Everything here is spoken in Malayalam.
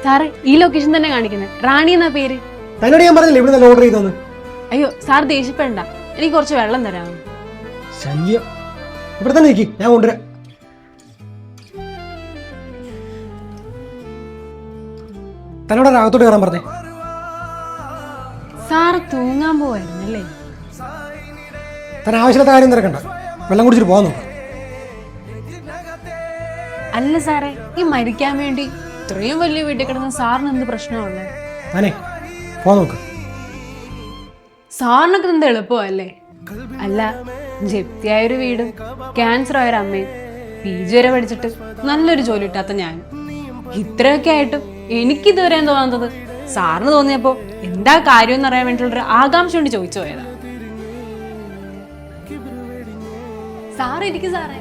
സാറ് ഈ ലൊക്കേഷൻ തന്നെ കാണിക്കുന്നത്. റാണി എന്നാ പേര്. തന്നോട് ഞാൻ പറഞ്ഞില്ലേ ഇവിടെ ഓർഡർ ചെയ്തോന്ന്. അയ്യോ സാർ ദേഷ്യപ്പെടണ്ട, എനിക്ക് കുറച്ച് വെള്ളം തരാമോ? ശല്യം. ഇവിടെ തന്നെ നിൽക്കി, ഞാൻ കൊണ്ടുവരാം. തന്നോട് അകത്തോട്ട് കയറാൻ പറഞ്ഞേ. സാറ് തൂങ്ങാൻ പോവായിരുന്നല്ലേ? താൻ ആവശ്യമില്ലാത്ത കാര്യം തിരക്കണ്ട, വെള്ളം കുടിച്ചിട്ട് പോകാൻ നോക്കാം. അല്ല സാറേ, ഈ മരിക്കാൻ വേണ്ടി ഇത്രയും വലിയ വീട്ടിൽ കിടന്ന സാറിന് എന്ത് പ്രശ്നമുള്ളത്? താനേ പോകാൻ നോക്ക്. സാറിനൊക്കെ എന്ത് എളുപ്പമല്ലേ? അല്ല, ജപ്തിയായൊരു വീടും ക്യാൻസർ ആയൊരു അമ്മയും PG വരെ പഠിച്ചിട്ട് നല്ലൊരു ജോലി കിട്ടാത്ത ഞാൻ, ഇത്രയൊക്കെ ആയിട്ടും എനിക്കിതുവരെ തോന്നുന്നത് സാറിന് തോന്നിയപ്പോ എന്താ കാര്യം എന്ന് അറിയാൻ വേണ്ടിയുള്ളൊരു ആകാംക്ഷ കൊണ്ട് ചോദിച്ചു പോയതാ. സാറ് ഇരിക്കും സാറേ.